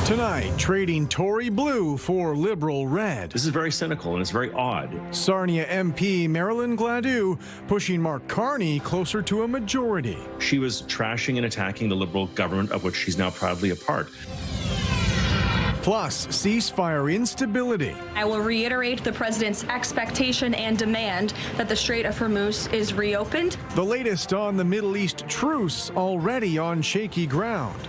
Tonight, trading Tory blue for Liberal red. This is very cynical and it's very odd. Sarnia MP Marilyn Gladue pushing Mark Carney closer to a majority. She was trashing and attacking the Liberal government of which she's now proudly a part. Plus, ceasefire instability. I will reiterate the president's expectation and demand that the Strait of Hormuz is reopened. The latest on the Middle East truce already on shaky ground.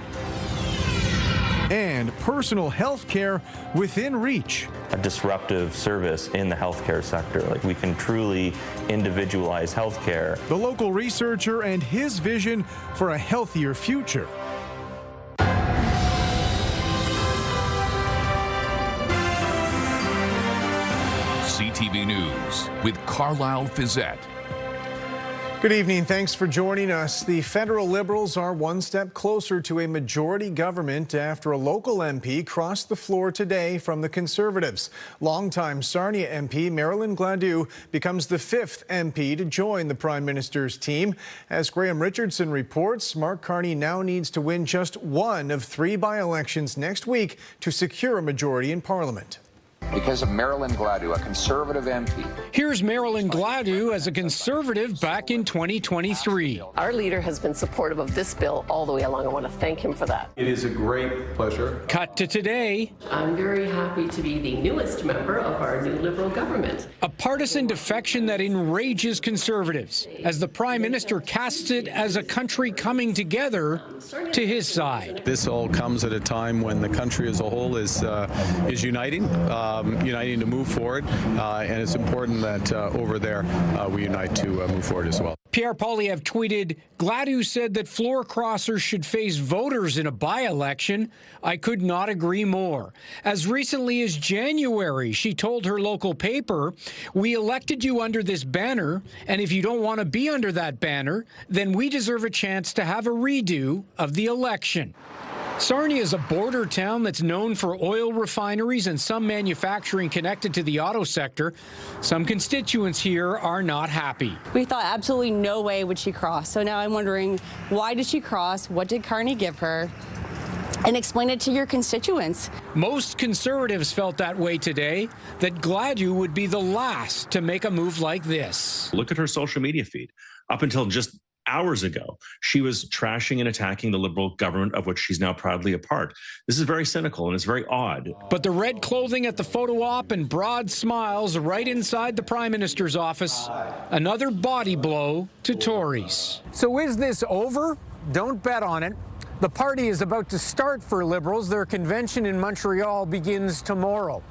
And personal health care within reach. A disruptive service in the healthcare sector. Like, we can truly individualize healthcare. The local researcher and his vision for a healthier future. CTV News with Carlyle Fiset. Good evening. Thanks for joining us. The federal Liberals are one step closer to a majority government after a local MP crossed the floor today from the Conservatives. Longtime Sarnia MP Marilyn Gladue becomes the 5th MP to join the Prime Minister's team. As Graham Richardson reports, Mark Carney now needs to win just one of 3 by-elections next week to secure a majority in Parliament. Because of Marilyn Gladue, a Conservative MP. Here's Marilyn Gladue as a Conservative back in 2023. Our leader has been supportive of this bill all the way along. I want to thank him for that. It is a great pleasure. Cut to today. I'm very happy to be the newest member of our new Liberal government. A partisan defection that enrages Conservatives as the Prime Minister casts it as a country coming together to his side. This all comes at a time when the country as a whole is uniting. Uniting to move forward, and it's important that over there we unite to move forward as well. Pierre Poilievre tweeted, Gladue said that floor crossers should face voters in a by-election. I could not agree more. As recently as January, she told her local paper, we elected you under this banner, and if you don't want to be under that banner, then we deserve a chance to have a redo of the election. Sarnia is a border town that's known for oil refineries and some manufacturing connected to the auto sector. Some constituents here are not happy. We thought absolutely no way would she cross. So now I'm wondering, why did she cross? What did Carney give her? And explain it to your constituents. Most Conservatives felt that way today, that Gladue would be the last to make a move like this. Look at her social media feed. Up until just hours ago, she was trashing and attacking the Liberal government of which she's now proudly a part. This is very cynical and it's very odd. But the red clothing at the photo op and broad smiles right inside the Prime Minister's office, another body blow to Tories. So is this over? Don't bet on it. The party is about to start for Liberals. Their convention in Montreal begins tomorrow.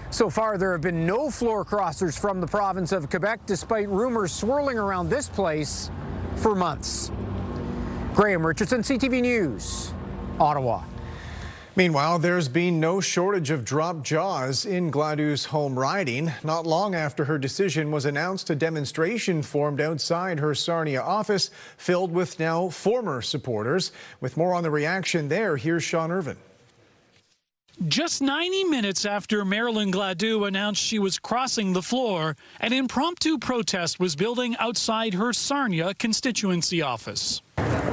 So far, there have been no floor crossers from the province of Quebec, despite rumors swirling around this place for months. Graham Richardson, CTV News, Ottawa. Meanwhile, there's been no shortage of dropped jaws in Gladue's home riding. Not long after her decision was announced, a demonstration formed outside her Sarnia office, filled with now former supporters. With more on the reaction there, here's Sean Irvin. Just 90 minutes after Marilyn Gladue announced she was crossing the floor, an impromptu protest was building outside her Sarnia constituency office.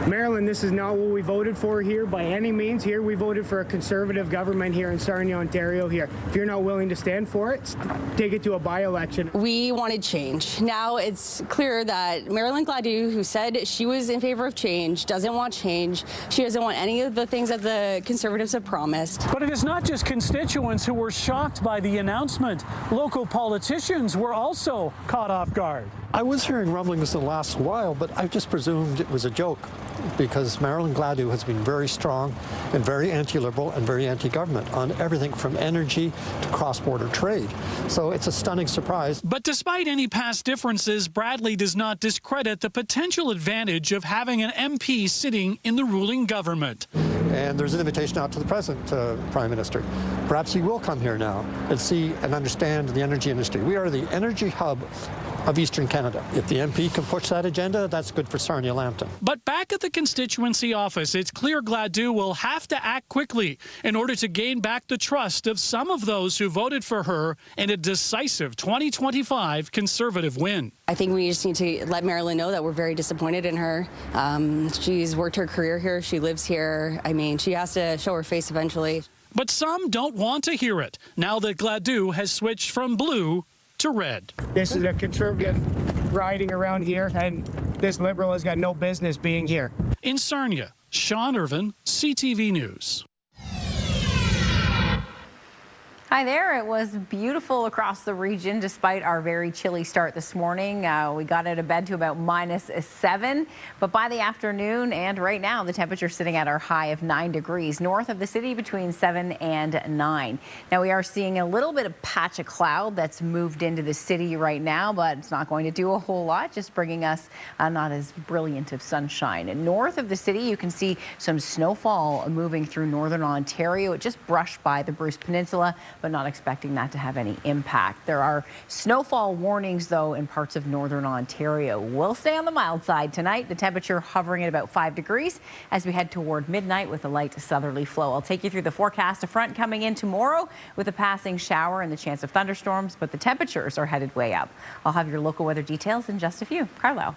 Marilyn, this is not what we voted for here by any means. Here we voted for a Conservative government here in Sarnia, Ontario here. If you're not willing to stand for it, take it to a by-election. We wanted change. Now it's clear that Marilyn Gladue, who said she was in favor of change, doesn't want change. She doesn't want any of the things that the Conservatives have promised. But it is not just constituents who were shocked by the announcement. Local politicians were also caught off guard. I was hearing rumblings the last while, but I just presumed it was a joke because Marilyn Gladue has been very strong and very anti-Liberal and very anti-government on everything from energy to cross-border trade. So it's a stunning surprise. But despite any past differences, Bradley does not discredit the potential advantage of having an MP sitting in the ruling government. And there's an invitation out to the President, Prime Minister. Perhaps he will come here now and see and understand the energy industry. We are the energy hub of Eastern Canada. If the MP can push that agenda, that's good for Sarnia-Lambton. But back at the constituency office, it's clear Gladue will have to act quickly in order to gain back the trust of some of those who voted for her in a decisive 2025 Conservative win. I think we just need to let Marilyn know that we're very disappointed in her. She's worked her career here. She lives here. I mean, she has to show her face eventually. But some don't want to hear it now that Gladue has switched from blue to red. This is a conservative riding around here, and this Liberal has got no business being here. In Sarnia, Sean Irvin, CTV News. Hi there. It was beautiful across the region despite our very chilly start this morning. We got out of bed to about -7, but by the afternoon and right now the temperature sitting at our high of 9 degrees north of the city between 7 and 9. Now we are seeing a little bit of patch of cloud that's moved into the city right now, but it's not going to do a whole lot, just bringing us not as brilliant of sunshine. And north of the city you can see some snowfall moving through northern Ontario. It just brushed by the Bruce Peninsula, but not expecting that to have any impact. There are snowfall warnings, though, in parts of northern Ontario. We'll stay on the mild side tonight, the temperature hovering at about 5 degrees as we head toward midnight with a light southerly flow. I'll take you through the forecast. A front coming in tomorrow with a passing shower and the chance of thunderstorms, but the temperatures are headed way up. I'll have your local weather details in just a few. Carlyle.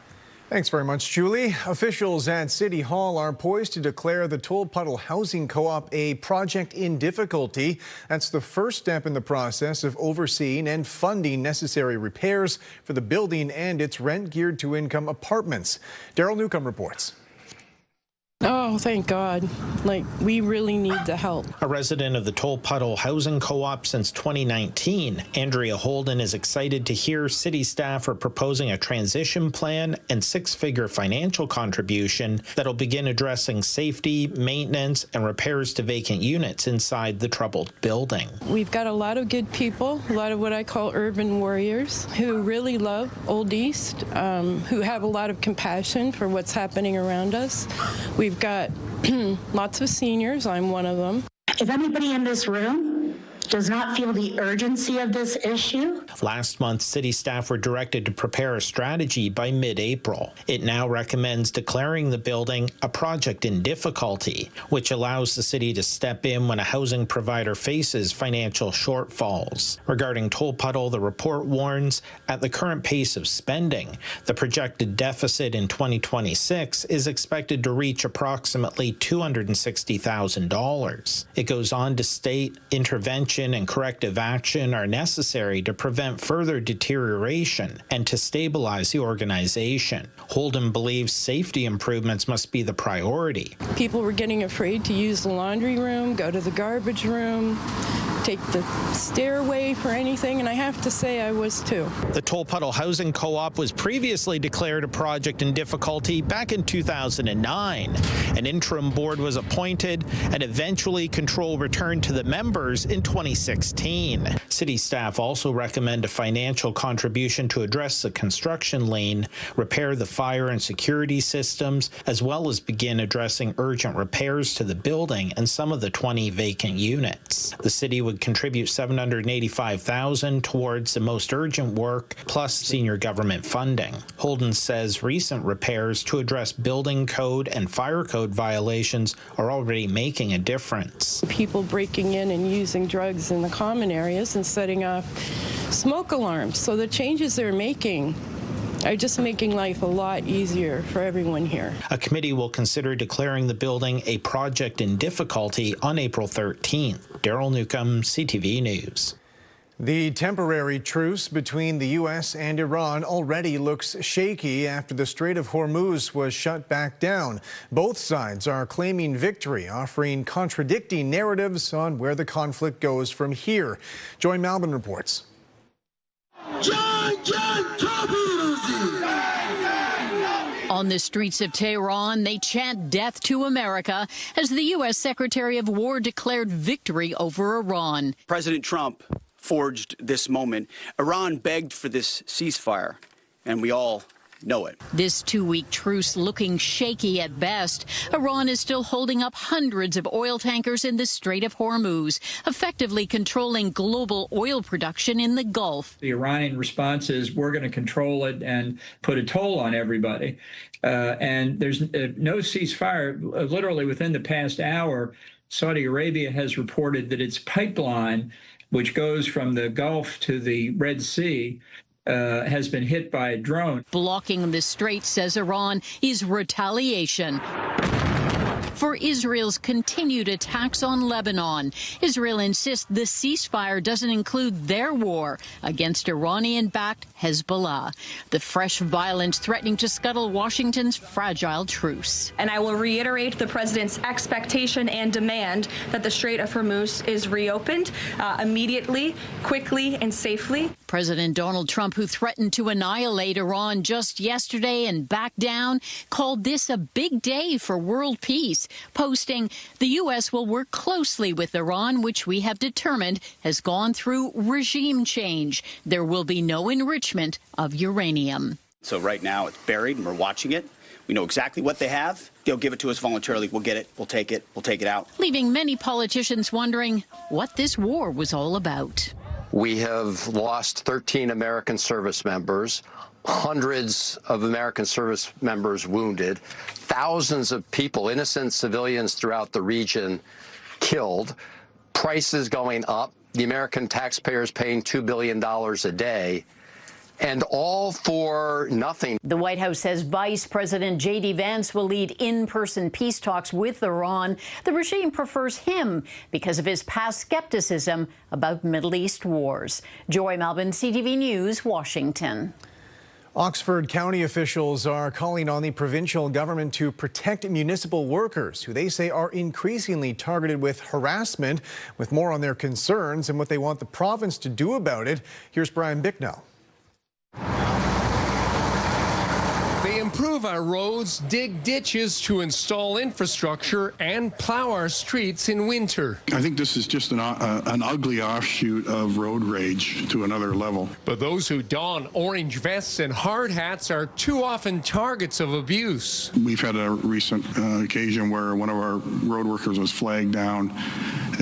Thanks very much, Julie. Officials at City Hall are poised to declare the Toll Puddle Housing Co-op a project in difficulty. That's the first step in the process of overseeing and funding necessary repairs for the building and its rent-geared-to-income apartments. Daryl Newcomb reports. Oh, thank God. We really need the help. A resident of the Toll Puddle Housing Co-op since 2019, Andrea Holden is excited to hear city staff are proposing a transition plan and six-figure financial contribution that'll begin addressing safety, maintenance, and repairs to vacant units inside the troubled building. We've got a lot of good people, a lot of what I call urban warriors who really love Old East, who have a lot of compassion for what's happening around us. We've got lots of seniors. I'm one of them. If anybody in this room does not feel the urgency of this issue. Last month, city staff were directed to prepare a strategy by mid-April. It now recommends declaring the building a project in difficulty, which allows the city to step in when a housing provider faces financial shortfalls. Regarding Toll Puddle, the report warns at the current pace of spending, the projected deficit in 2026 is expected to reach approximately $260,000. It goes on to state intervention and corrective action are necessary to prevent further deterioration and to stabilize the organization. Holden believes safety improvements must be the priority. People were getting afraid to use the laundry room, go to the garbage room, take the stairway for anything, and I have to say I was too. The Toll Puddle Housing Co-op was previously declared a project in difficulty back in 2009. An interim board was appointed and eventually control returned to the members in 2016. City staff also recommend a financial contribution to address the construction lien, repair the fire and security systems, as well as begin addressing urgent repairs to the building and some of the 20 vacant units. The city would contribute $785,000 towards the most urgent work, plus senior government funding. Holden says recent repairs to address building code and fire code violations are already making a difference. People breaking in and using drugs in the common areas and setting off smoke alarms. So the changes they're making are just making life a lot easier for everyone here. A committee will consider declaring the building a project in difficulty on April 13th. Daryl Newcomb, CTV News. The temporary truce between the U.S. and Iran already looks shaky after the Strait of Hormuz was shut back down. Both sides are claiming victory, offering contradicting narratives on where the conflict goes from here. Joy Malbon reports. On the streets of Tehran, they chant death to America as the U.S. Secretary of War declared victory over Iran. President Trump forged this moment. Iran begged for this ceasefire, and we all know it. This two-week truce looking shaky at best. Iran is still holding up hundreds of oil tankers in the Strait of Hormuz, effectively controlling global oil production in the Gulf. The Iranian response is we're going to control it and put a toll on everybody. And there's no ceasefire. Literally within the past hour, Saudi Arabia has reported that its pipeline, which goes from the Gulf to the Red Sea, has been hit by a drone. Blocking the strait, says Iran, is retaliation. for Israel's continued attacks on Lebanon. Israel insists the ceasefire doesn't include their war against Iranian-backed Hezbollah. The fresh violence threatening to scuttle Washington's fragile truce. And I will reiterate the president's expectation and demand that the Strait of Hormuz is reopened immediately, quickly, and safely. President Donald Trump, who threatened to annihilate Iran just yesterday and back down, called this a big day for world peace, posting, "The U.S. will work closely with Iran, which we have determined has gone through regime change. There will be no enrichment of uranium." So right now it's buried and we're watching it. We know exactly what they have. They'll give it to us voluntarily. We'll get it. We'll take it. We'll take it out. Leaving many politicians wondering what this war was all about. We have lost 13 American service members, hundreds of American service members wounded, thousands of people, innocent civilians throughout the region killed, prices going up, the American taxpayers paying $2 billion a day. And all for nothing. The White House says Vice President J.D. Vance will lead in-person peace talks with Iran. The regime prefers him because of his past skepticism about Middle East wars. Joy Melvin, CTV News, Washington. Oxford County officials are calling on the provincial government to protect municipal workers, who they say are increasingly targeted with harassment. With more on their concerns and what they want the province to do about it, here's Brian Bicknell. They improve our roads, dig ditches to install infrastructure, and plow our streets in winter. I think this is just an ugly offshoot of road rage to another level. But those who don orange vests and hard hats are too often targets of abuse. We've had a recent occasion where one of our road workers was flagged down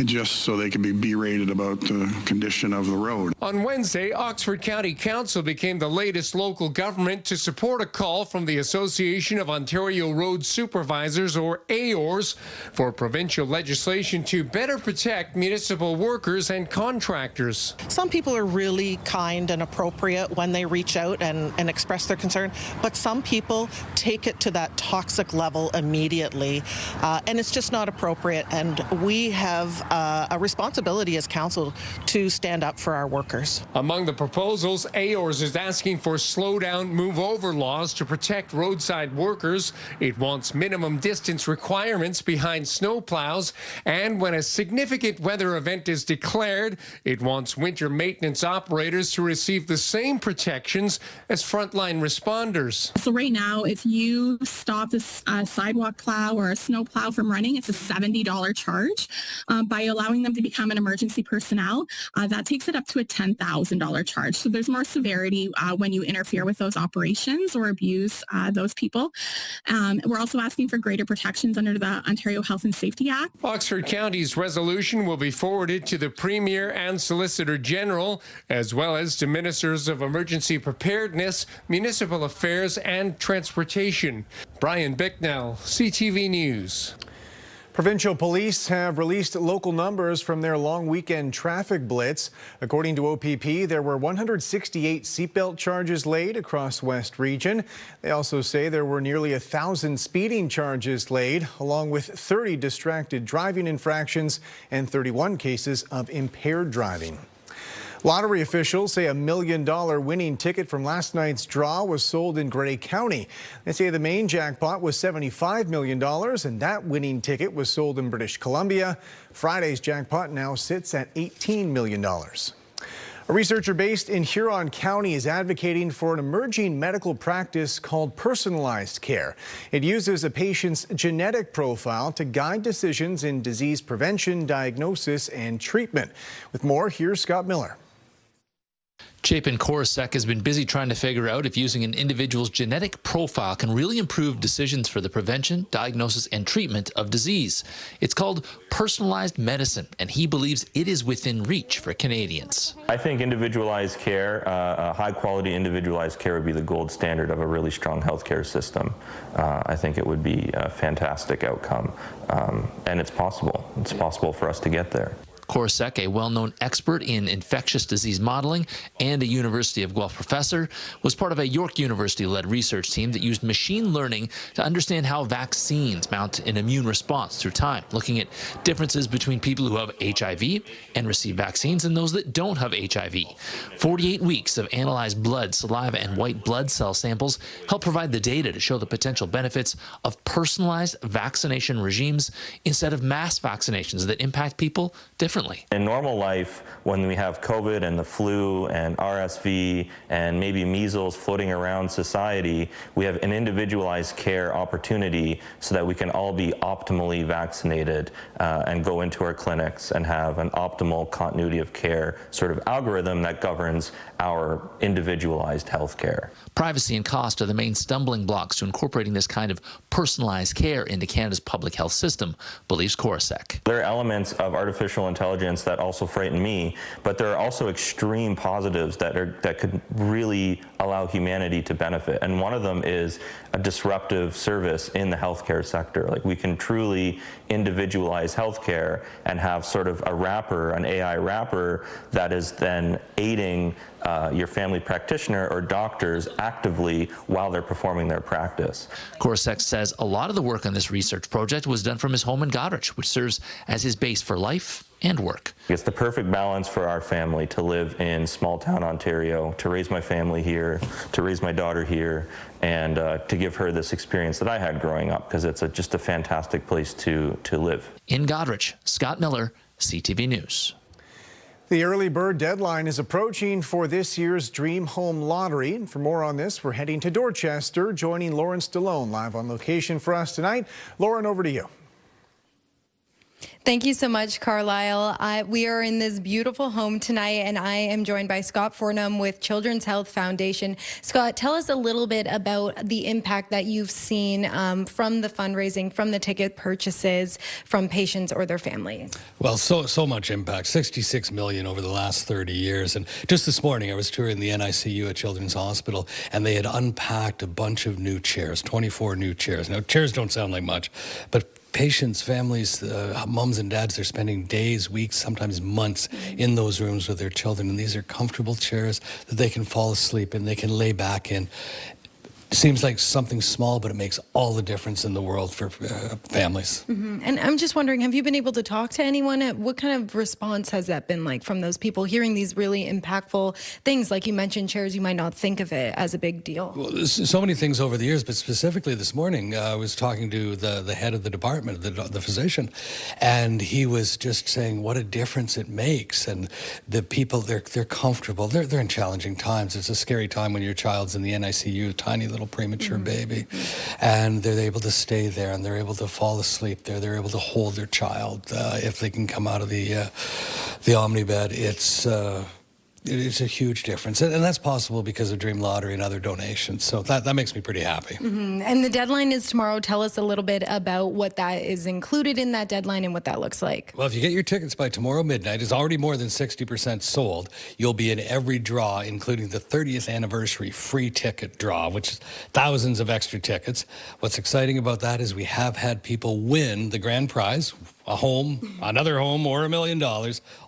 just so they could be berated about the condition of the road. On Wednesday, Oxford County Council became the latest local government to support a call from the Association of Ontario Road Supervisors, or AORS, for provincial legislation to better protect municipal workers and contractors. Some people are really kind and appropriate when they reach out and express their concern, but some people take it to that toxic level immediately, and it's just not appropriate. And we have a responsibility as council to stand up for our workers. Among the proposals, AORS is asking for slow-down, move-over laws to protect roadside workers. It wants minimum distance requirements behind snowplows, and when a significant weather event is declared, it wants winter maintenance operators to receive the same protections as frontline responders. So right now, if you stop a sidewalk plow or a snow plow from running, it's a $70 charge. By allowing them to become an emergency personnel, that takes it up to a $10,000 charge. So there's more severity when you interfere with those operations or abuse those people. We're also asking for greater protections under the Ontario Health and Safety Act. Oxford County's resolution will be forwarded to the Premier and Solicitor General, as well as to Ministers of Emergency Preparedness, Municipal Affairs and Transportation. Brian Bicknell, CTV News. Provincial police have released local numbers from their long weekend traffic blitz. According to OPP, there were 168 seatbelt charges laid across West Region. They also say there were nearly 1,000 speeding charges laid, along with 30 distracted driving infractions and 31 cases of impaired driving. Lottery officials say $1 million winning ticket from last night's draw was sold in Grey County. They say the main jackpot was $75 million, and that winning ticket was sold in British Columbia. Friday's jackpot now sits at $18 million. A researcher based in Huron County is advocating for an emerging medical practice called personalized care. It uses a patient's genetic profile to guide decisions in disease prevention, diagnosis, and treatment. With more, here's Scott Miller. Chapin Korosek has been busy trying to figure out if using an individual's genetic profile can really improve decisions for the prevention, diagnosis, and treatment of disease. It's called personalized medicine, and he believes it is within reach for Canadians. I think individualized care, high-quality individualized care would be the gold standard of a really strong healthcare system. I think it would be a fantastic outcome, and it's possible. It's possible for us to get there. Korosek, a well-known expert in infectious disease modeling and a University of Guelph professor, was part of a York University-led research team that used machine learning to understand how vaccines mount an immune response through time, looking at differences between people who have HIV and receive vaccines and those that don't have HIV. 48 weeks of analyzed blood, saliva, and white blood cell samples help provide the data to show the potential benefits of personalized vaccination regimes instead of mass vaccinations that impact people differently. In normal life, when we have COVID and the flu and RSV and maybe measles floating around society, we have an individualized care opportunity so that we can all be optimally vaccinated and go into our clinics and have an optimal continuity of care sort of algorithm that governs our individualized health care. Privacy and cost are the main stumbling blocks to incorporating this kind of personalized care into Canada's public health system, believes Korosek. There are elements of artificial intelligence that also frighten me, but there are also extreme positives that could really allow humanity to benefit. And one of them is a disruptive service in the healthcare sector. Like, we can truly individualize healthcare and have sort of a wrapper, an AI wrapper, that is then aiding your family practitioner or doctors actively while they're performing their practice. Korosek says a lot of the work on this research project was done from his home in Goderich, which serves as his base for life and work. It's the perfect balance for our family to live in small town Ontario, to raise my family here, to raise my daughter here, and to give her this experience that I had growing up, because it's just a fantastic place to live. In Goderich, Scott Miller, CTV News. The early bird deadline is approaching for this year's Dream Home Lottery. And for more on this, we're heading to Dorchester, joining Lauren Stallone live on location for us tonight. Lauren, over to you. Thank you so much, Carlyle. We are in this beautiful home tonight, and I am joined by Scott Fornham with Children's Health Foundation. Scott, tell us a little bit about the impact that you've seen from the fundraising, from the ticket purchases, from patients or their families. Well, so much impact, 66 million over the last 30 years. And just this morning, I was touring the NICU at Children's Hospital, and they had unpacked a bunch of new chairs, 24 new chairs. Now, chairs don't sound like much, but patients, families, moms and dads, they're spending days, weeks, sometimes months in those rooms with their children. And these are comfortable chairs that they can fall asleep in, they can lay back in. It seems like something small, but it makes all the difference in the world for families. Mm-hmm. And I'm just wondering, have you been able to talk to anyone? What kind of response has that been like from those people hearing these really impactful things? Like you mentioned, chairs, you might not think of it as a big deal. Well, there's so many things over the years, but specifically this morning, I was talking to the head of the department, the physician, and he was just saying what a difference it makes. And the people, they're comfortable. They're in challenging times. It's a scary time when your child's in the NICU, tiny little premature baby, and they're able to stay there and they're able to fall asleep there. They're able to hold their child if they can come out of the omnibed. It's a huge difference, and that's possible because of Dream Lottery and other donations. So that makes me pretty happy. Mm-hmm. And the deadline is tomorrow. Tell us a little bit about what that is included in that deadline and what that looks like. Well, if you get your tickets by tomorrow midnight, it's already more than 60% sold. You'll be in every draw, including the 30th anniversary free ticket draw, which is thousands of extra tickets. What's exciting about that is we have had people win the grand prize, a home, another home, or $1 million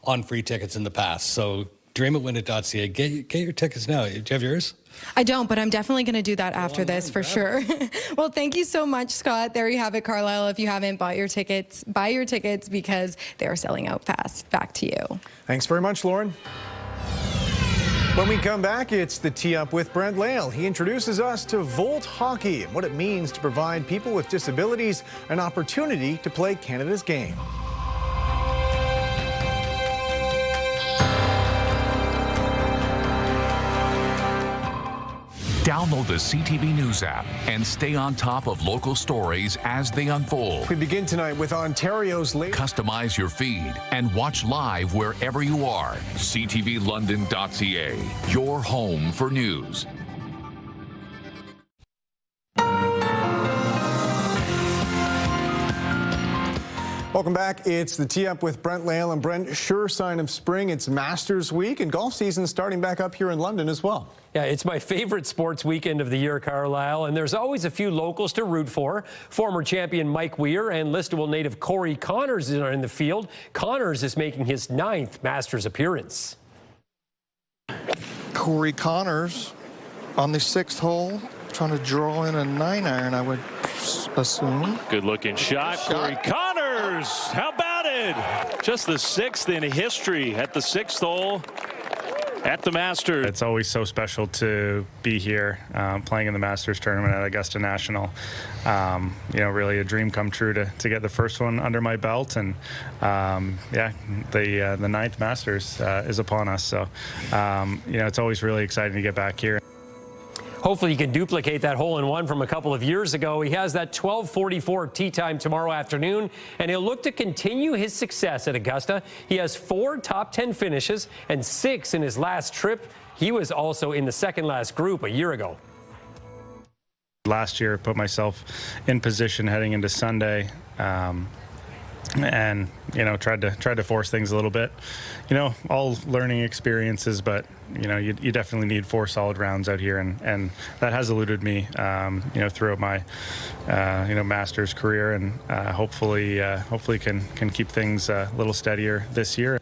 on free tickets in the past. So dreamitwinit.ca. Get your tickets now. Do you have yours? I don't, but I'm definitely going to do that after this for sure. Well, thank you so much, Scott. There you have it, Carlyle. If you haven't bought your tickets, buy your tickets because they are selling out fast. Back to you. Thanks very much, Lauren. When we come back, it's the Tee Up with Brent Lail. He introduces us to Volt Hockey and what it means to provide people with disabilities an opportunity to play Canada's game. Download the CTV News app and stay on top of local stories as they unfold. We begin tonight with Ontario's latest. Customize your feed and watch live wherever you are. CTVLondon.ca, your home for news. Welcome back. It's the Tee Up with Brent Lail and Brent. Sure sign of spring. It's Masters Week and golf season starting back up here in London as well. Yeah, it's my favorite sports weekend of the year, Carlyle, and there's always a few locals to root for. Former champion Mike Weir and Listowel native Corey Connors are in the field. Connors is making his 9th Masters appearance. Corey Connors on the 6th hole, trying to draw in a 9-iron, I would assume. Good looking shot. Corey Connors, how about it? Just the 6th in history at the 6th hole at the Masters. It's always so special to be here playing in the Masters tournament at Augusta National. You know, really a dream come true to get the first one under my belt, and yeah, the 9th Masters is upon us. So you know, it's always really exciting to get back here. Hopefully he can duplicate that hole-in-one from a couple of years ago. He has that 12:44 tee time tomorrow afternoon, and he'll look to continue his success at Augusta. He has 4 top 10 finishes and 6 in his last trip. He was also in the second last group a year ago. Last year, put myself in position heading into Sunday, and you know, tried to force things a little bit. You know, all learning experiences, but you know, you definitely need 4 solid rounds out here, and that has eluded me, you know, throughout my you know, Masters career, and hopefully can keep things a little steadier this year.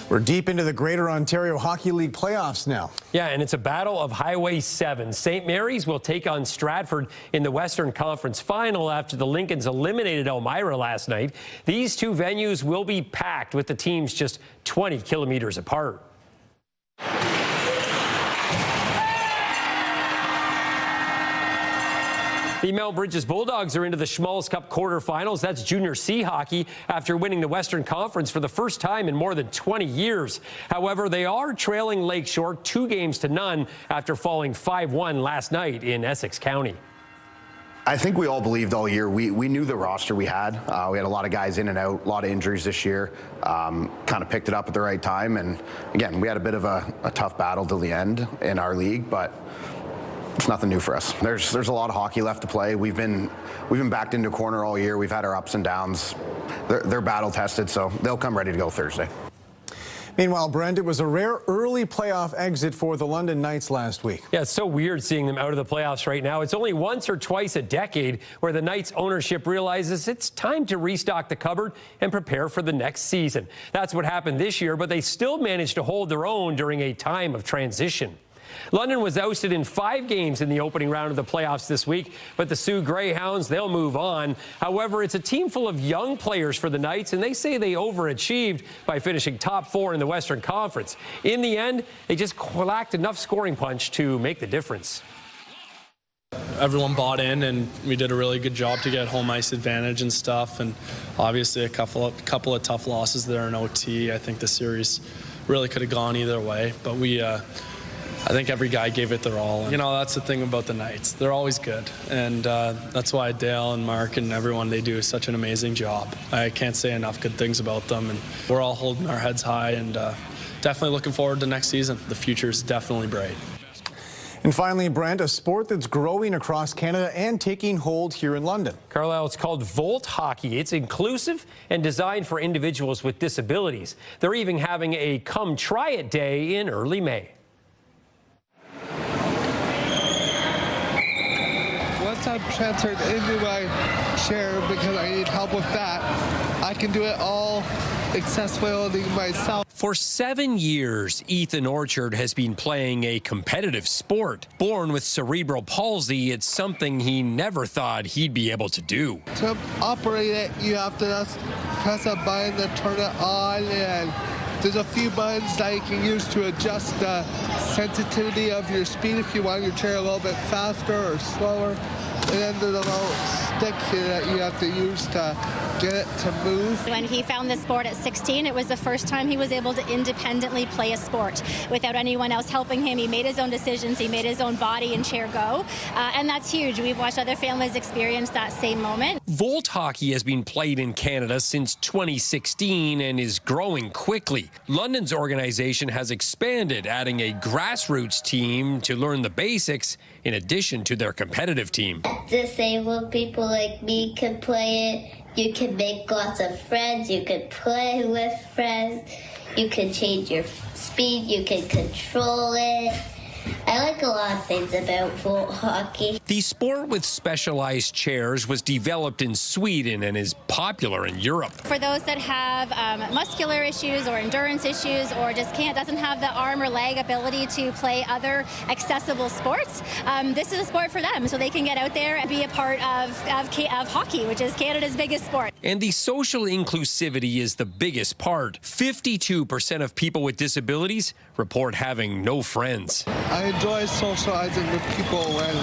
We're deep into the Greater Ontario Hockey League playoffs now. Yeah, and it's a battle of Highway 7. St. Mary's will take on Stratford in the Western Conference Final after the Lincolns eliminated Elmira last night. These two venues will be packed with the teams just 20 kilometers apart. The Mount Bridges Bulldogs are into the Schmalz Cup quarterfinals. That's Junior C hockey after winning the Western Conference for the first time in more than 20 years. However, they are trailing Lakeshore 2-0 after falling 5-1 last night in Essex County. I think we all believed all year. We knew the roster we had. We had a lot of guys in and out, a lot of injuries this year. Kind of picked it up at the right time. And again, we had a bit of a tough battle till the end in our league, but it's nothing new for us. There's a lot of hockey left to play. We've been backed into a corner all year. We've had our ups and downs. They're battle tested, so they'll come ready to go Thursday. Meanwhile, Brent, it was a rare early playoff exit for the London Knights last week. Yeah, it's so weird seeing them out of the playoffs right now. It's only once or twice a decade where the Knights ownership realizes it's time to restock the cupboard and prepare for the next season. That's what happened this year, but they still managed to hold their own during a time of transition. London was ousted in 5 games in the opening round of the playoffs this week, but the Sioux Greyhounds, they'll move on. However, it's a team full of young players for the Knights, and they say they overachieved by finishing top 4 in the Western Conference. In the end, they just lacked enough scoring punch to make the difference. Everyone bought in, and we did a really good job to get home ice advantage and stuff, and obviously a couple of tough losses there in OT. I think the series really could have gone either way, but I think every guy gave it their all. You know, that's the thing about the Knights. They're always good. And that's why Dale and Mark and everyone, they do such an amazing job. I can't say enough good things about them. And we're all holding our heads high and definitely looking forward to next season. The future is definitely bright. And finally, Brent, a sport that's growing across Canada and taking hold here in London. Carlyle, it's called Volt Hockey. It's inclusive and designed for individuals with disabilities. They're even having a Come Try It Day in early May. Once I'm transferred into my chair because I need help with that, I can do it all accessibility myself. For 7 years, Ethan Orchard has been playing a competitive sport. Born with cerebral palsy, it's something he never thought he'd be able to do. To operate it, you have to just press a button to turn it on, and there's a few buttons that you can use to adjust the sensitivity of your speed if you want your chair a little bit faster or slower. And then there's a little stick here that you have to use to get it to move. When he found this sport at 16, it was the first time he was able to independently play a sport without anyone else helping him. He made his own decisions. He made his own body and chair go. And that's huge. We've watched other families experience that same moment. Volt Hockey has been played in Canada since 2016 and is growing quickly. London's organization has expanded, adding a grassroots team to learn the basics in addition to their competitive team. Disabled people like me can play it, You can make lots of friends. You can play with friends. You can change your speed. You can control it. I like a lot of things about float hockey. The sport with specialized chairs was developed in Sweden and is popular in Europe. For those that have muscular issues or endurance issues or just doesn't have the arm or leg ability to play other accessible sports, this is a sport for them. So they can get out there and be a part of hockey, which is Canada's biggest sport. And the social inclusivity is the biggest part. 52% of people with disabilities report having no friends. I enjoy socializing with people when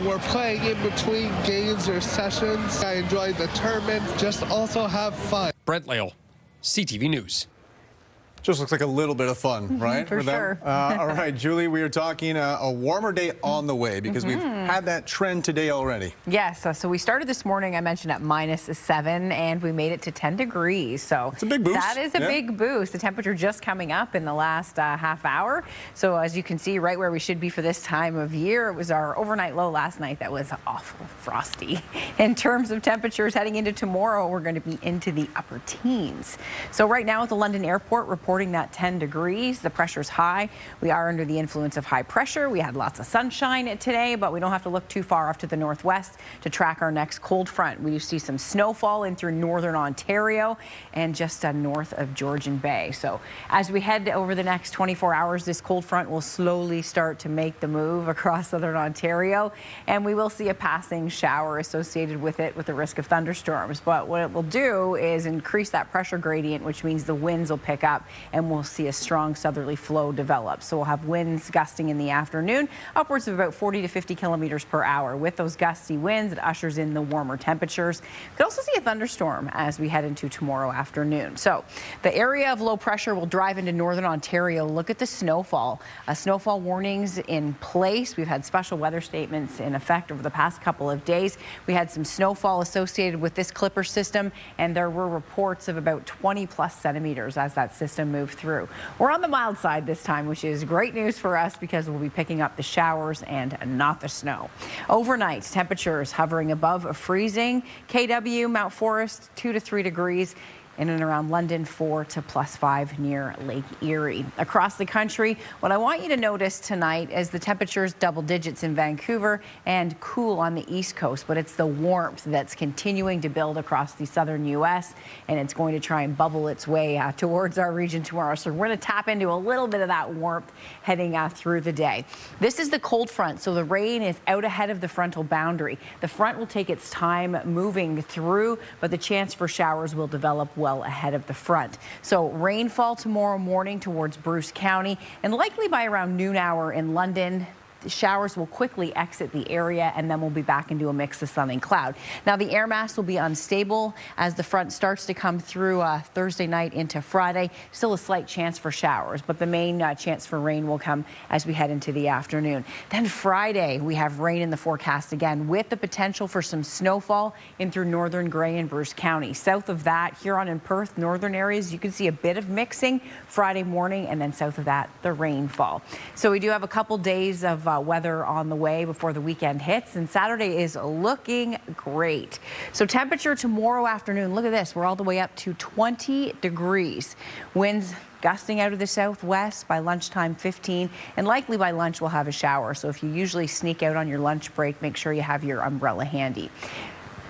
we're playing in between games or sessions. I enjoy the tournament, just also have fun. Brett Lale, CTV News. Just looks like a little bit of fun, right? For sure. All right, Julie, we are talking a warmer day on the way because we've had that trend today already. Yes, so we started this morning, I mentioned, at -7, and we made it to 10 degrees. So it's a big boost. That is a big boost. The temperature just coming up in the last half hour. So as you can see, right where we should be for this time of year, it was our overnight low last night that was awful frosty. In terms of temperatures heading into tomorrow, we're going to be into the upper teens. So right now at the London airport, reporting that 10 degrees. The pressure's high. We are under the influence of high pressure. We had lots of sunshine today, but we don't have to look too far off to the northwest to track our next cold front. We see some snowfall in through northern Ontario and just north of Georgian Bay. So as we head over the next 24 hours, this cold front will slowly start to make the move across southern Ontario, and we will see a passing shower associated with it with the risk of thunderstorms. But what it will do is increase that pressure gradient, which means the winds will pick up and we'll see a strong southerly flow develop. So we'll have winds gusting in the afternoon, upwards of about 40 to 50 kilometers per hour. With those gusty winds, it ushers in the warmer temperatures. We could also see a thunderstorm as we head into tomorrow afternoon. So the area of low pressure will drive into northern Ontario. Look at the snowfall. Snowfall warnings in place. We've had special weather statements in effect over the past couple of days. We had some snowfall associated with this Clipper system, and there were reports of about 20 plus centimeters as that system moved through. We're on the mild side this time, which is great news for us because we'll be picking up the showers and not the snow. Overnight, temperatures hovering above freezing. KW, Mount Forest, 2 to 3 degrees. In and around London, 4 to +5 near Lake Erie. Across the country, what I want you to notice tonight is the temperatures double digits in Vancouver and cool on the East Coast, but it's the warmth that's continuing to build across the southern U.S., and it's going to try and bubble its way towards our region tomorrow. So we're going to tap into a little bit of that warmth heading through the day. This is the cold front, so the rain is out ahead of the frontal boundary. The front will take its time moving through, but the chance for showers will develop well ahead of the front. So rainfall tomorrow morning towards Bruce County, and likely by around noon hour in London. The showers will quickly exit the area, and then we'll be back into a mix of sun and cloud. Now, the air mass will be unstable as the front starts to come through Thursday night into Friday. Still a slight chance for showers, but the main chance for rain will come as we head into the afternoon. Then Friday, we have rain in the forecast again with the potential for some snowfall in through northern Grey and Bruce County. South of that, Huron and Perth, northern areas, you can see a bit of mixing Friday morning, and then south of that, the rainfall. So we do have a couple days of weather on the way before the weekend hits, and Saturday is looking great. So temperature tomorrow afternoon, look at this, we're all the way up to 20 degrees. Winds gusting out of the southwest, by lunchtime 15, and likely by lunch we'll have a shower. So if you usually sneak out on your lunch break, make sure you have your umbrella handy.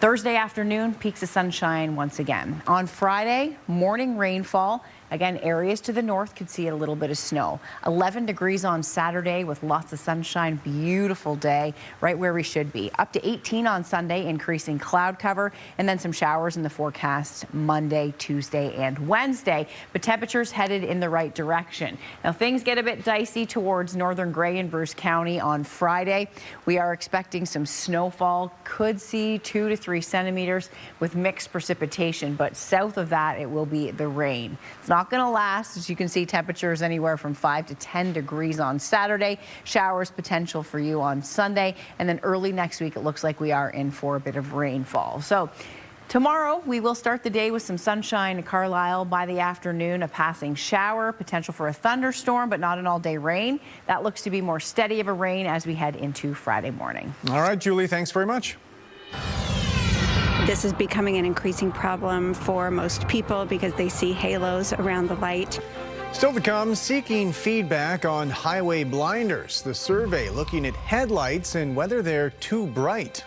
Thursday afternoon, peaks of sunshine once again. On Friday, morning rainfall. Again, areas to the north could see a little bit of snow. 11 degrees on Saturday with lots of sunshine. Beautiful day, right where we should be. Up to 18 on Sunday, increasing cloud cover, and then some showers in the forecast Monday, Tuesday, and Wednesday. But temperatures headed in the right direction. Now, things get a bit dicey towards northern Grey and Bruce County on Friday. We are expecting some snowfall. Could see 2 to 3 centimeters with mixed precipitation, but south of that, it will be the rain. It's not going to last. As you can see, temperatures anywhere from 5 to 10 degrees on Saturday. Showers potential for you on Sunday. And then early next week, it looks like we are in for a bit of rainfall. So tomorrow, we will start the day with some sunshine in Carlyle. By the afternoon, a passing shower, potential for a thunderstorm, but not an all-day rain. That looks to be more steady of a rain as we head into Friday morning. All right, Julie, thanks very much. This is becoming an increasing problem for most people because they see halos around the light. Still to come, seeking feedback on highway blinders. The survey looking at headlights and whether they're too bright.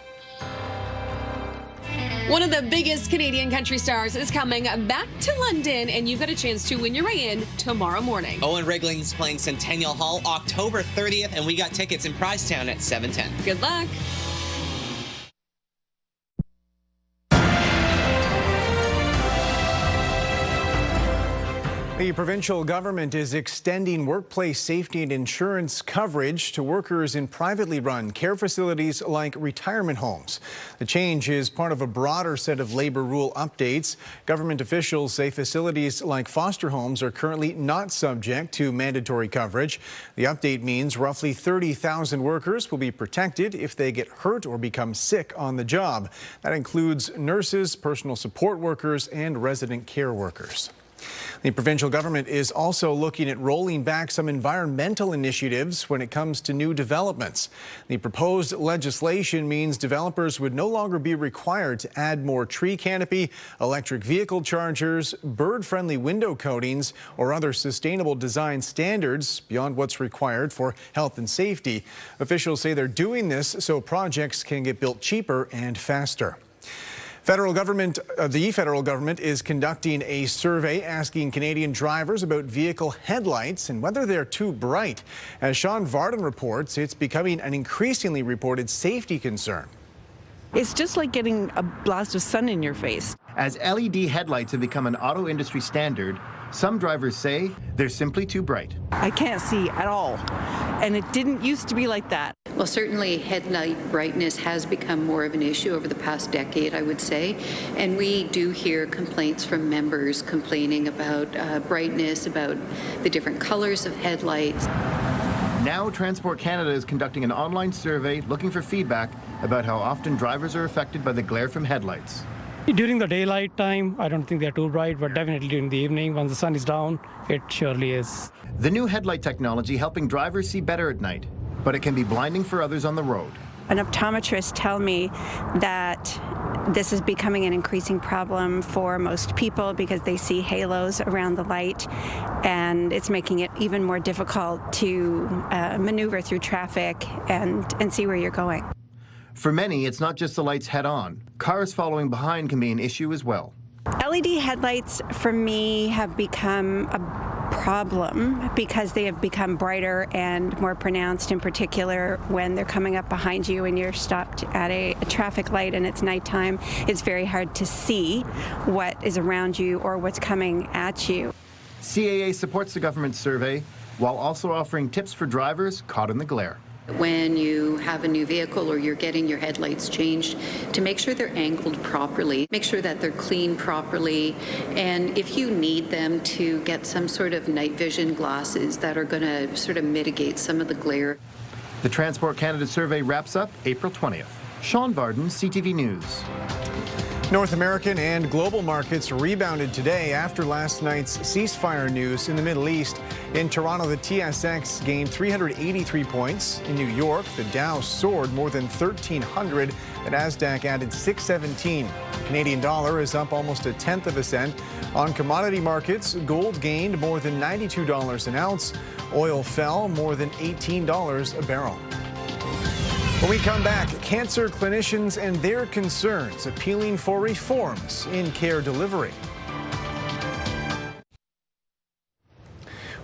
One of the biggest Canadian country stars is coming back to London, and you've got a chance to win your way in tomorrow morning. Owen Wrigling's playing Centennial Hall October 30th, and we got tickets in Prizetown at 7:10. Good luck. The provincial government is extending workplace safety and insurance coverage to workers in privately run care facilities like retirement homes. The change is part of a broader set of labor rule updates. Government officials say facilities like foster homes are currently not subject to mandatory coverage. The update means roughly 30,000 workers will be protected if they get hurt or become sick on the job. That includes nurses, personal support workers, and resident care workers. The provincial government is also looking at rolling back some environmental initiatives when it comes to new developments. The proposed legislation means developers would no longer be required to add more tree canopy, electric vehicle chargers, bird-friendly window coatings, or other sustainable design standards beyond what's required for health and safety. Officials say they're doing this so projects can get built cheaper and faster. The federal government is conducting a survey asking Canadian drivers about vehicle headlights and whether they're too bright. As Sean Varden reports, it's becoming an increasingly reported safety concern. It's just like getting a blast of sun in your face. As LED headlights have become an auto industry standard, some drivers say they're simply too bright. I can't see at all, and it didn't used to be like that. Well, certainly headlight brightness has become more of an issue over the past decade, I would say, and we do hear complaints from members complaining about brightness, about the different colors of headlights. Now Transport Canada is conducting an online survey looking for feedback about how often drivers are affected by the glare from headlights. During the daylight time, I don't think they're too bright, but definitely during the evening, once the sun is down, it surely is. The new headlight technology helping drivers see better at night, but it can be blinding for others on the road. An optometrist tell me that this is becoming an increasing problem for most people because they see halos around the light, and it's making it even more difficult to maneuver through traffic and see where you're going. For many, it's not just the lights head-on. Cars following behind can be an issue as well. LED headlights, for me, have become a problem because they have become brighter and more pronounced, in particular when they're coming up behind you and you're stopped at a traffic light and it's nighttime. It's very hard to see what is around you or what's coming at you. CAA supports the government survey while also offering tips for drivers caught in the glare. When you have a new vehicle or you're getting your headlights changed, to make sure they're angled properly, make sure that they're cleaned properly, and if you need them, to get some sort of night vision glasses that are going to sort of mitigate some of the glare. The Transport Canada survey wraps up April 20th. Sean Varden, CTV News. North American and global markets rebounded today after last night's ceasefire news in the Middle East. In Toronto, the TSX gained 383 points. In New York, the Dow soared more than 1,300. The Nasdaq added 617. Canadian dollar is up almost 1/10 of a cent. On commodity markets, gold gained more than $92 an ounce. Oil fell more than $18 a barrel. When we come back, cancer clinicians and their concerns appealing for reforms in care delivery.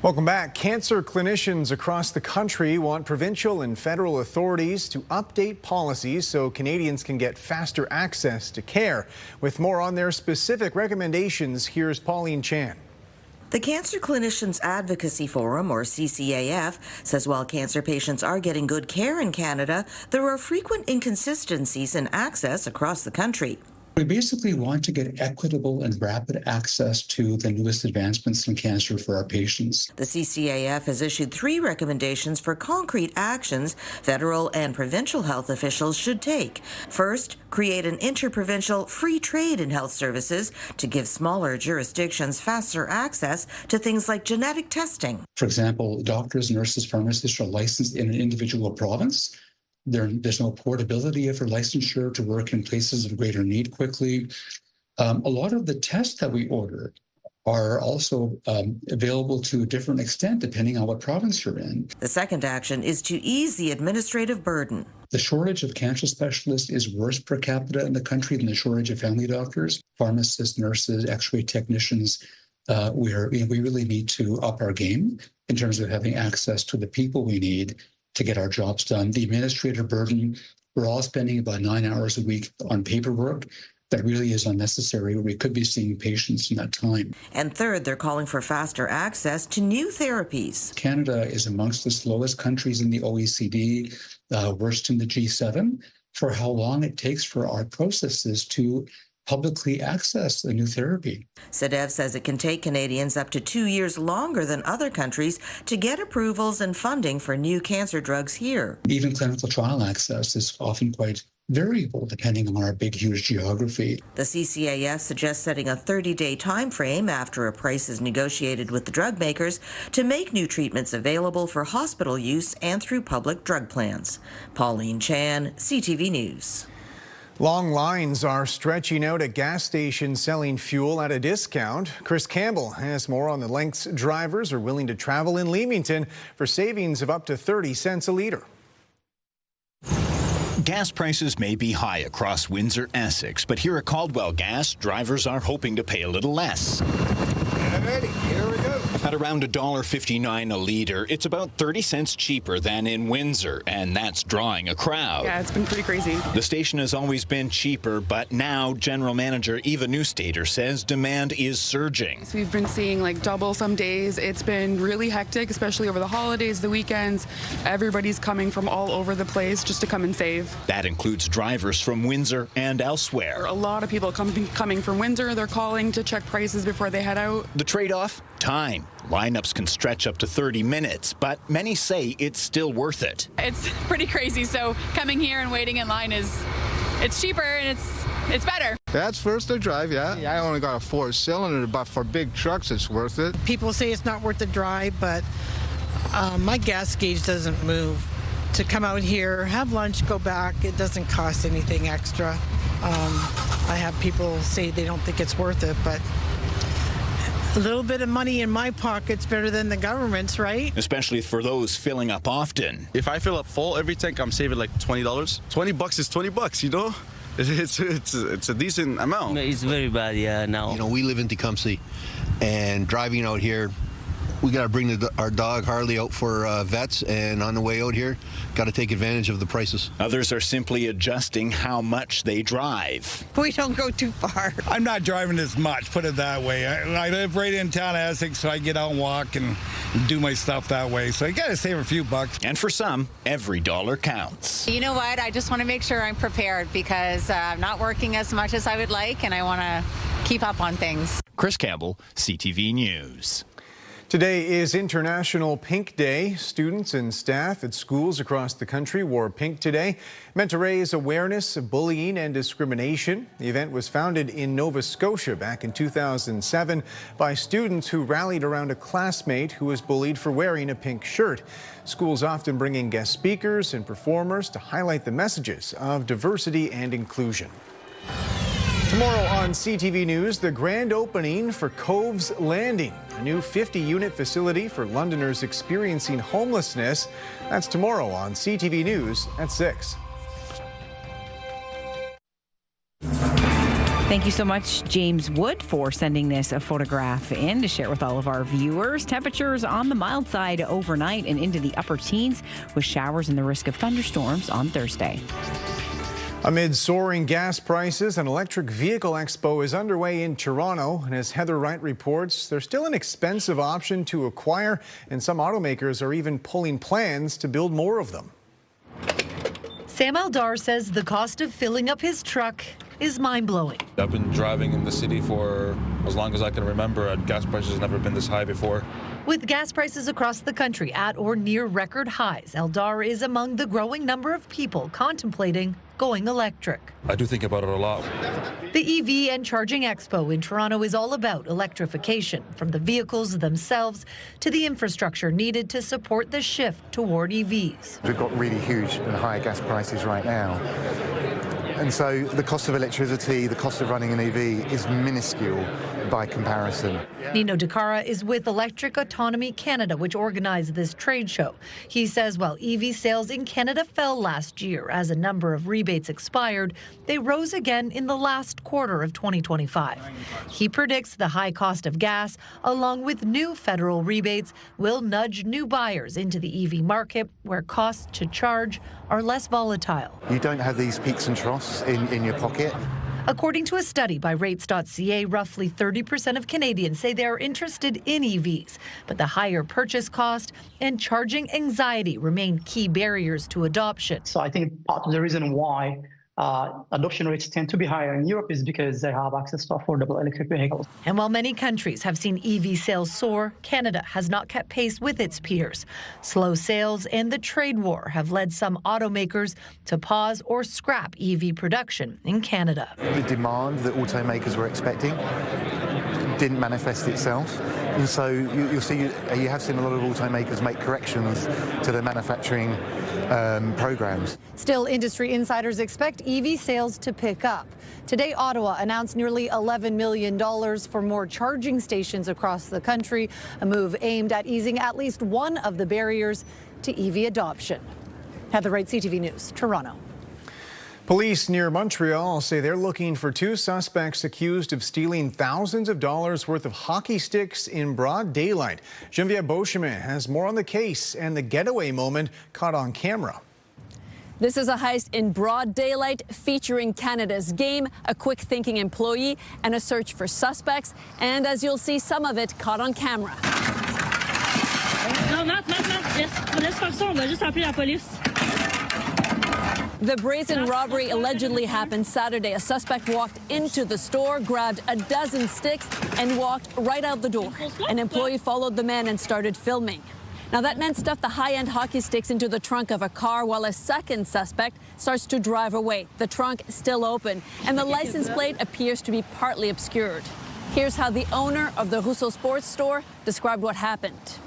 Welcome back. Cancer clinicians across the country want provincial and federal authorities to update policies so Canadians can get faster access to care. With more on their specific recommendations, here's Pauline Chan. The Cancer Clinicians Advocacy Forum, or CCAF, says while cancer patients are getting good care in Canada, there are frequent inconsistencies in access across the country. We basically want to get equitable and rapid access to the newest advancements in cancer for our patients. The CCAF has issued 3 recommendations for concrete actions federal and provincial health officials should take. First, create an interprovincial free trade in health services to give smaller jurisdictions faster access to things like genetic testing. For example, doctors, nurses, pharmacists are licensed in an individual province. There's no portability of her licensure to work in places of greater need quickly. A lot of the tests that we order are also available to a different extent depending on what province you're in. The second action is to ease the administrative burden. The shortage of cancer specialists is worse per capita in the country than the shortage of family doctors, pharmacists, nurses, x-ray technicians. We really need to up our game in terms of having access to the people we need to get our jobs done. The administrative burden, we're all spending about 9 hours a week on paperwork. That really is unnecessary. We could be seeing patients in that time. And third, they're calling for faster access to new therapies. Canada is amongst the slowest countries in the OECD, worst in the G7, for how long it takes for our processes to publicly access a new therapy. SEDEV says it can take Canadians up to 2 years longer than other countries to get approvals and funding for new cancer drugs here. Even clinical trial access is often quite variable depending on our big, huge geography. The CCAF suggests setting a 30-day time frame after a price is negotiated with the drug makers to make new treatments available for hospital use and through public drug plans. Pauline Chan, CTV News. Long lines are stretching out at gas stations selling fuel at a discount. Chris Campbell has more on the lengths drivers are willing to travel in Leamington for savings of up to 30 cents a litre. Gas prices may be high across Windsor, Essex, but here at Caldwell Gas, drivers are hoping to pay a little less. Alrighty, here we go. At around $1.59 a litre, it's about 30 cents cheaper than in Windsor, and that's drawing a crowd. Yeah, it's been pretty crazy. The station has always been cheaper, but now General Manager Eva Newstater says demand is surging. So we've been seeing like double some days. It's been really hectic, especially over the holidays, the weekends. Everybody's coming from all over the place just to come and save. That includes drivers from Windsor and elsewhere. A lot of people coming from Windsor. They're calling to check prices before they head out. The trade-off? Time. Lineups can stretch up to 30 minutes, but many say it's still worth it. It's pretty crazy, so coming here and waiting in line it's cheaper and it's better. That's first to drive, yeah. I only got a 4-cylinder, but for big trucks, it's worth it. People say it's not worth the drive, but my gas gauge doesn't move. To come out here, have lunch, go back, it doesn't cost anything extra. I have people say they don't think it's worth it, but a little bit of money in my pocket's better than the government's, right? Especially for those filling up often. If I fill up full every tank, I'm saving like $20. $20 is $20, you know? It's a decent amount. It's very bad, yeah, now. You know, we live in Tecumseh, and driving out here, we got to bring our dog Harley out for vets, and on the way out here, got to take advantage of the prices. Others are simply adjusting how much they drive. We don't go too far. I'm not driving as much, put it that way. I live right in town, Essex, so I get out and walk and do my stuff that way. So you got to save a few bucks. And for some, every dollar counts. You know what? I just want to make sure I'm prepared because I'm not working as much as I would like, and I want to keep up on things. Chris Campbell, CTV News. Today is International Pink Day. Students and staff at schools across the country wore pink today, meant to raise awareness of bullying and discrimination. The event was founded in Nova Scotia back in 2007 by students who rallied around a classmate who was bullied for wearing a pink shirt. Schools often bring in guest speakers and performers to highlight the messages of diversity and inclusion. Tomorrow on CTV News, the grand opening for Cove's Landing, a new 50-unit facility for Londoners experiencing homelessness. That's tomorrow on CTV News at 6. Thank you so much, James Wood, for sending this photograph in to share with all of our viewers. Temperatures on the mild side overnight and into the upper teens with showers and the risk of thunderstorms on Thursday. Amid soaring gas prices, an electric vehicle expo is underway in Toronto. And as Heather Wright reports, they're still an expensive option to acquire, and some automakers are even pulling plans to build more of them. Sam Aldar says the cost of filling up his truck is mind-blowing. I've been driving in the city for as long as I can remember, and gas prices have never been this high before. With gas prices across the country at or near record highs, Aldar is among the growing number of people contemplating going electric. I do think about it a lot. The EV and Charging Expo in Toronto is all about electrification, from the vehicles themselves to the infrastructure needed to support the shift toward EVs. We've got really huge and high gas prices right now. And so the cost of electricity, the cost of running an EV is minuscule by comparison. Nino DeCara is with Electric Autonomy Canada, which organized this trade show. He says while EV sales in Canada fell last year as a number of rebates expired, they rose again in the last quarter of 2025. He predicts the high cost of gas, along with new federal rebates, will nudge new buyers into the EV market, where costs to charge are less volatile. You don't have these peaks and troughs in your pocket. According to a study by rates.ca, roughly 30% of Canadians say they are interested in EVs, but the higher purchase cost and charging anxiety remain key barriers to adoption. So I think part of the reason why adoption rates tend to be higher in Europe is because they have access to affordable electric vehicles. And while many countries have seen EV sales soar, Canada has not kept pace with its peers. Slow sales and the trade war have led some automakers to pause or scrap EV production in Canada. The demand that automakers were expecting didn't manifest itself. And so you have seen a lot of automakers make corrections to their manufacturing programs. Still, industry insiders expect EV sales to pick up. Today, Ottawa announced nearly $11 million for more charging stations across the country, a move aimed at easing at least one of the barriers to EV adoption. Heather Wright, CTV News, Toronto. Police near Montreal say they're looking for two suspects accused of stealing thousands of dollars worth of hockey sticks in broad daylight. Geneviève Beauchemin has more on the case and the getaway moment caught on camera. This is a heist in broad daylight featuring Canada's game, a quick-thinking employee, and a search for suspects. And as you'll see, some of it caught on camera. No, not. Laisse faire ça, on va juste appeler la police. The brazen robbery allegedly happened Saturday. A suspect walked into the store, grabbed a dozen sticks, and walked right out the door. An employee followed the man and started filming. Now, that man stuffed the high-end hockey sticks into the trunk of a car while a second suspect starts to drive away. The trunk still open, and the license plate appears to be partly obscured. Here's how the owner of the Rousseau Sports Store described what happened.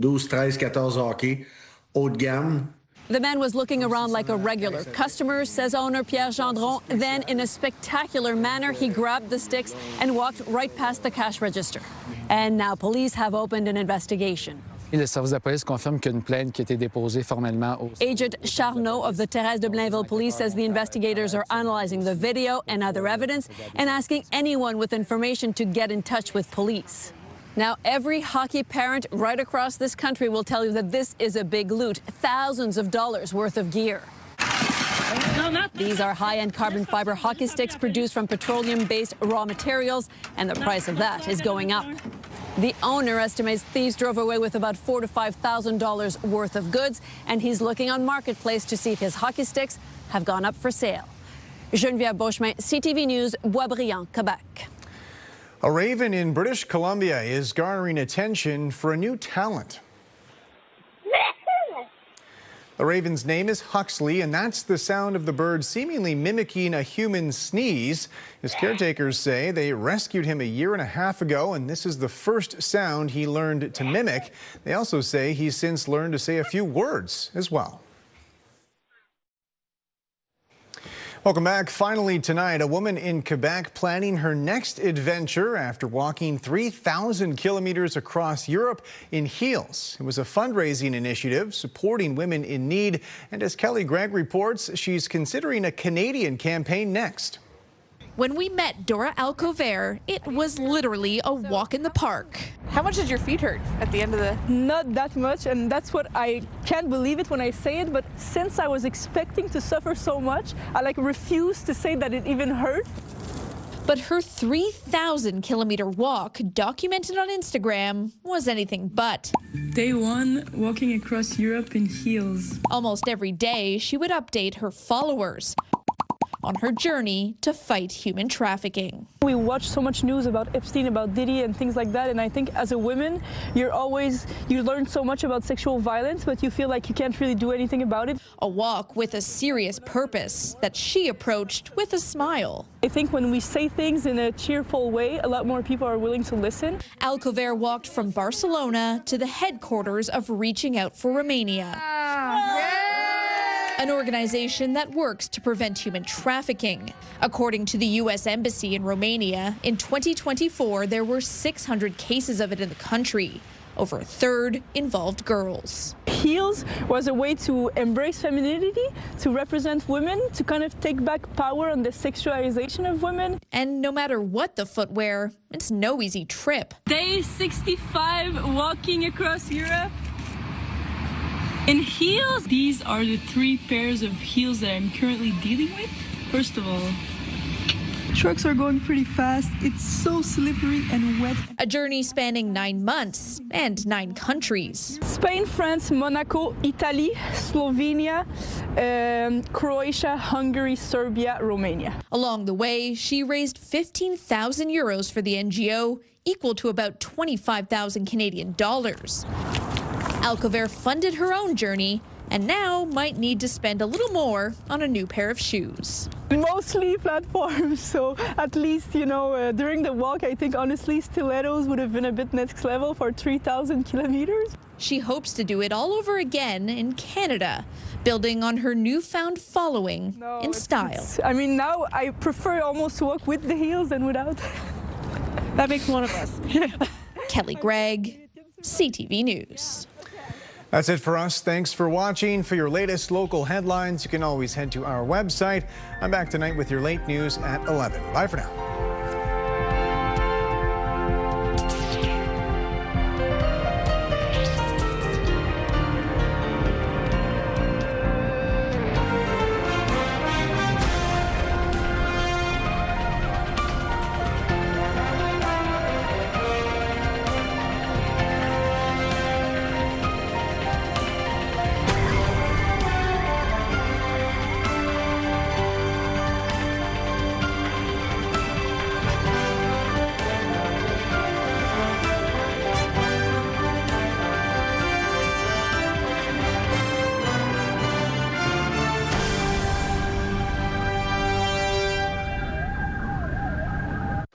12, 13, 14 hockey, haut de gamme. The man was looking around like a regular customer, says owner Pierre Gendron. Then, in a spectacular manner, he grabbed the sticks and walked right past the cash register. And now police have opened an investigation. Le service de police confirme qu'une plainte qui a été déposée formellement au... Agent Charnot of the Thérèse de Blainville police says the investigators are analyzing the video and other evidence and asking anyone with information to get in touch with police. Now, every hockey parent right across this country will tell you that this is a big loot, thousands of dollars worth of gear. These are high-end carbon fiber hockey sticks produced from petroleum-based raw materials, and the price of that is going up. The owner estimates thieves drove away with about $4,000 to $5,000 worth of goods, and he's looking on Marketplace to see if his hockey sticks have gone up for sale. Geneviève Beauchemin, CTV News, Boisbriand, Quebec. A raven in British Columbia is garnering attention for a new talent. The raven's name is Huxley, and that's the sound of the bird seemingly mimicking a human sneeze. His caretakers say they rescued him a year and a half ago, and this is the first sound he learned to mimic. They also say he's since learned to say a few words as well. Welcome back. Finally tonight, a woman in Quebec planning her next adventure after walking 3,000 kilometers across Europe in heels. It was a fundraising initiative supporting women in need. And as Kelly Gregg reports, she's considering a Canadian campaign next. When we met Dora Alcover, it was literally a walk in the park. How much did your feet hurt at the end of the... Not that much, and that's what I can't believe it when I say it, but since I was expecting to suffer so much, I refuse to say that it even hurt. But her 3,000-kilometer walk, documented on Instagram, was anything but. Day one, walking across Europe in heels. Almost every day, she would update her followers. on her journey to fight human trafficking. We watch so much news about Epstein, about Diddy and things like that, and I think as a woman, you learn so much about sexual violence, but you feel like you can't really do anything about it. A walk with a serious purpose that she approached with a smile. I think when we say things in a cheerful way, a lot more people are willing to listen. Alcover walked from Barcelona to the headquarters of Reaching Out for Romania. An organization that works to prevent human trafficking. According to the U.S. Embassy in Romania, in 2024, there were 600 cases of it in the country. Over a third involved girls. Heels was a way to embrace femininity, to represent women, to kind of take back power on the sexualization of women. And no matter what the footwear, it's no easy trip. Day 65 walking across Europe. In heels, these are the 3 pairs of heels that I'm currently dealing with. First of all, trucks are going pretty fast. It's so slippery and wet. A journey spanning 9 months and 9 countries. Spain, France, Monaco, Italy, Slovenia, Croatia, Hungary, Serbia, Romania. Along the way, she raised 15,000 euros for the NGO, equal to about 25,000 Canadian dollars. Alcover funded her own journey and now might need to spend a little more on a new pair of shoes. Mostly platforms, so at least, during the walk, I think honestly stilettos would have been a bit next level for 3,000 kilometers. She hopes to do it all over again in Canada, building on her newfound following in style. I mean, now I prefer almost to walk with the heels than without. That makes one of us. Kelly Gregg, CTV News. That's it for us. Thanks for watching. For your latest local headlines, you can always head to our website. I'm back tonight with your late news at 11. Bye for now.